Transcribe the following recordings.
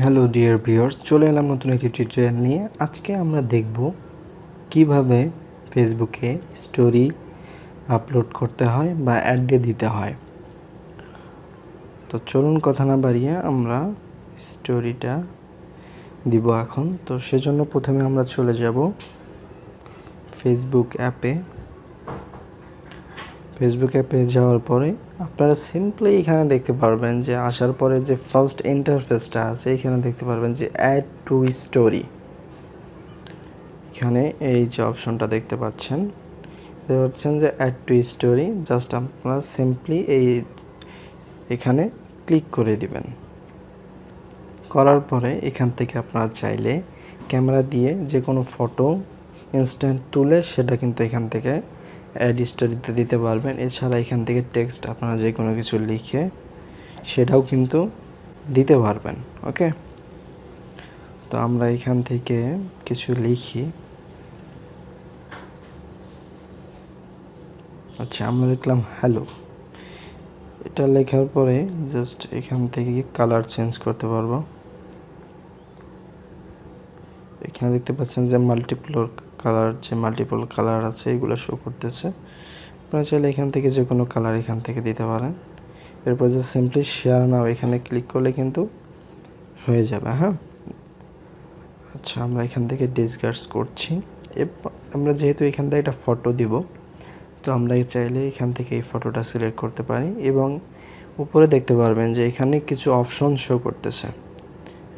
Hello dear viewers, চলে এলাম নতুন একটি টিউটোরিয়াল নিয়ে। আজকে আমরা দেখব কিভাবে ফেসবুকে স্টোরি আপলোড করতে হয় বা অ্যাড দিতে হয়। তো চলুন কথা না বাড়িয়ে আমরা স্টোরিটা দিব এখন। তো সেজন্য প্রথমে আমরা চলে যাব ফেসবুক অ্যাপে যাওয়ার পরে আপনারা সিম্পলি এখানে দেখতে পারবেন যে আসার পরে যে ফার্স্ট ইন্টারফেসটা আছে এখানে দেখতে পারবেন যে অ্যাড টু স্টোরি। এখানে এই যে অপশনটা দেখতে পাচ্ছেন যে অ্যাড টু স্টোরি, জাস্ট আপনারা সিম্পলি এখানে ক্লিক করে দিবেন। করার পরে এখান থেকে আপনারা চাইলে ক্যামেরা দিয়ে যে কোনো ফটো ইনস্ট্যান্ট তুলে সেটা কিন্তু এখান থেকে অ্যাড স্টোরিতে দিতে পারবেন। এছাড়া এখান থেকে টেক্সট আপনারা যে কোনো কিছু লিখে সেটাও কিন্তু দিতে পারবেন। ওকে, তো আমরা এখান থেকে কিছু লিখি। আচ্ছা, আমরা লিখলাম হ্যালো। এটা লেখার পরে জাস্ট এখান থেকে কালার চেঞ্জ করতে পারবো। এখানে দেখতে পাচ্ছেন যে মাল্টিপল কালার আছে, এগুলো শো করতেছে। আপনারা চাইলে এখান থেকে যে কোনো কালার এখান থেকে দিতে পারেন। এরপর যে সিম্পলি শেয়ার নাও এখানে ক্লিক করলে কিন্তু হয়ে যাবে। হ্যাঁ, আচ্ছা, আমরা এখান থেকে ডিসকার্ড করছি। আমরা যেহেতু এখান থেকে একটা ফটো দিব, তো আমরা চাইলে এখান থেকে এই ফটোটা সিলেক্ট করতে পারি এবং উপরে দেখতে পারবেন যে এখানে কিছু অপশন শো করতেছে।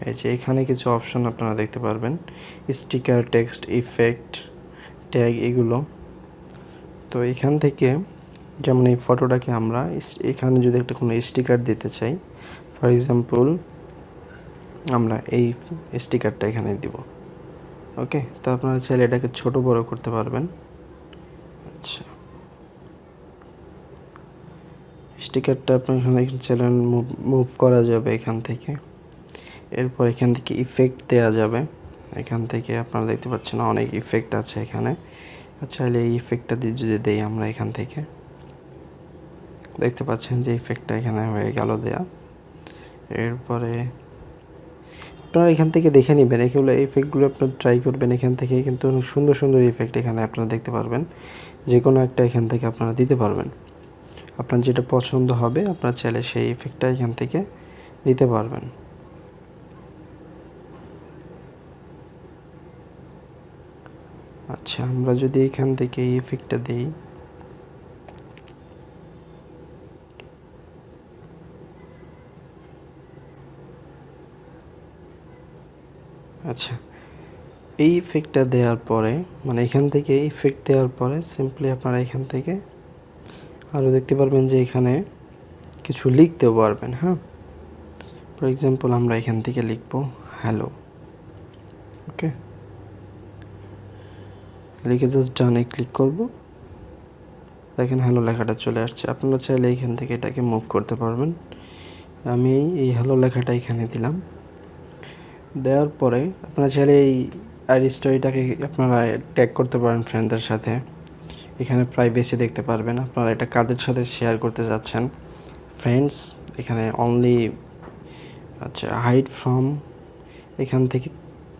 এই যে এখানে কিছু অপশন আপনারা দেখতে পারবেন, স্টিকার, টেক্সট, ইফেক্ট, ট্যাগ, এগুলো। তো এখান থেকে যেমন এই ফটোটাকে আমরা এখানে যদি একটা কোনো স্টিকার দিতে চাই, ফর এক্সাম্পল আমরা এই স্টিকারটা এখানে দিব। ওকে, তো আপনারা চাইলে এটাকে ছোট বড় করতে পারবেন। আচ্ছা, স্টিকারটা আপনার এখানে চাইলে মুভ করা যাবে এখান থেকে। এরপর এখান থেকে ইফেক্ট দেওয়া যাবে। এখান থেকে আপনারা দেখতে পাচ্ছেন অনেক ইফেক্ট আছে এখানে। চাইলে এই ইফেক্টটা দিয়ে যদি দেই আমরা এখান থেকে দেখতে পাচ্ছেন যে ইফেক্টটা এখানে হয়ে গেল দেয়া। এরপরে আপনারা এখান থেকে দেখে নেবেন, এগুলো ইফেক্টগুলো আপনারা ট্রাই করবেন। এখান থেকে কিন্তু অনেক সুন্দর সুন্দর ইফেক্ট এখানে আপনারা দেখতে পারবেন। যে কোনো একটা এখান থেকে আপনারা দিতে পারবেন। আপনার যেটা পছন্দ হবে আপনারা চাইলে সেই ইফেক্টটা এখান থেকে দিতে পারবেন। আচ্ছা, আমরা যদি এখান থেকে এই ইফেক্টটা দিই, আচ্ছা, এই ইফেক্টটা দেওয়ার পরে মানে এখান থেকে ইফেক্ট দেওয়ার পরে সিম্পলি আপনারা এখান থেকে আরও দেখতে পারবেন যে এখানে কিছু লিখতেও পারবেন। হ্যাঁ, ফর এক্সাম্পল আমরা এখান থেকে লিখব হ্যালো। ওকে, লিখে জাস্ট ডানে ক্লিক করব। দেখেন হ্যালো লেখাটা চলে আসছে। আপনারা চাইলে এখান থেকে এটাকে মুভ করতে পারবেন। আমি এই হ্যালো লেখাটা এখানে দিলাম। দেওয়ার পরে আপনারা চাইলে এই স্টোরিটাকে আপনারা ট্যাগ করতে পারেন ফ্রেন্ডদের সাথে। এখানে প্রাইভেসি দেখতে পারবেন, আপনারা এটা কাদের সাথে শেয়ার করতে যাচ্ছেন। ফ্রেন্ডস, এখানে অনলি, আচ্ছা, হাইড ফ্রম, এখান থেকে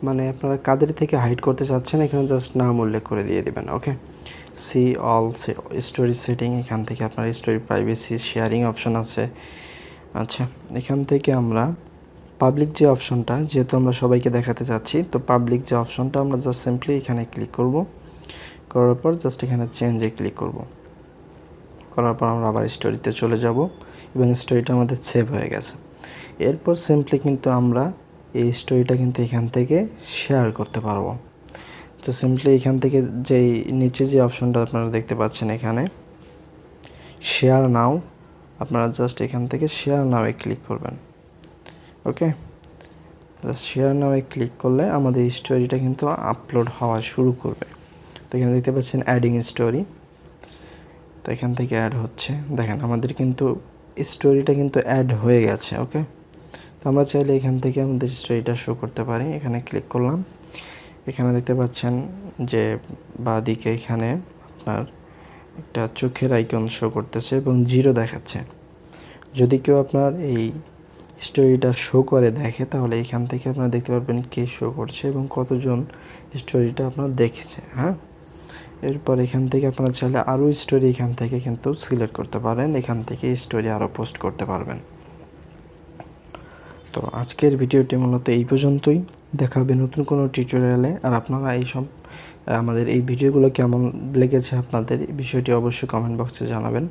মানে আপনারা কাদের থেকে হাইড করতে চাচ্ছেন এখানে জাস্ট নাম উল্লেখ করে দিয়ে দেবেন। ওকে, সি অল স্টোরি সেটিং, এখান থেকে আপনার স্টোরি প্রাইভেসি শেয়ারিং অপশন আছে। আচ্ছা, এখান থেকে আমরা পাবলিক যে অপশনটা, যেহেতু আমরা সবাইকে দেখাতে চাচ্ছি, তো পাবলিক যে অপশনটা আমরা জাস্ট সিম্পলি এখানে ক্লিক করব। করার পর জাস্ট এখানে চেঞ্জে ক্লিক করব। করার পর আমরা আবার স্টোরিতে চলে যাব এবং স্টোরিটা আমাদের সেভ হয়ে গেছে। এরপর সিম্পলি কিন্তু আমরা এই স্টোরিটা কিন্তু এখান থেকে শেয়ার করতে পারবো। তো সিম্পলি এখান থেকে যেই নিচে যে অপশনটা আপনারা দেখতে পাচ্ছেন এখানে শেয়ার নাও, আপনারা জাস্ট এখান থেকে শেয়ার নাওয়ে ক্লিক করবেন। ওকে, জাস্ট শেয়ার নাওয়ে ক্লিক করলে আমাদের স্টোরিটা কিন্তু আপলোড হওয়া শুরু করবে। তো এখানে দেখতে পাচ্ছেন অ্যাডিং স্টোরি, তো এখান থেকে অ্যাড হচ্ছে। দেখেন আমাদের কিন্তু স্টোরিটা কিন্তু অ্যাড হয়ে গেছে। ওকে, তো আমরা চাইলে এখান থেকে আমাদের স্টোরিটা শো করতে পারি। এখানে ক্লিক করলাম, এখানে দেখতে পাচ্ছেন যে বাঁদিকে এখানে আপনার একটা চোখের আইকন শো করতেছে এবং 0 দেখাচ্ছে। যদি কেউ আপনার এই স্টোরিটা শো করে দেখে তাহলে এখান থেকে আপনারা দেখতে পারবেন কে শো করছে এবং কতজন স্টোরিটা আপনার দেখছে। হ্যাঁ, এরপর এখান থেকে আপনারা চাইলে আরও স্টোরি এখান থেকে কিন্তু সিলেক্ট করতে পারেন, এখান থেকে স্টোরি আরও পোস্ট করতে পারবেন। তো আজকের ভিডিওটি মূলত এই পর্যন্তই, দেখা হবে নতুন কোনো টিউটোরিয়ালে। আর আপনারা এইসব আমাদের এই ভিডিওগুলো কেমন লেগেছে আপনাদের, এই বিষয়টি অবশ্যই কমেন্ট বক্সে জানাবেন।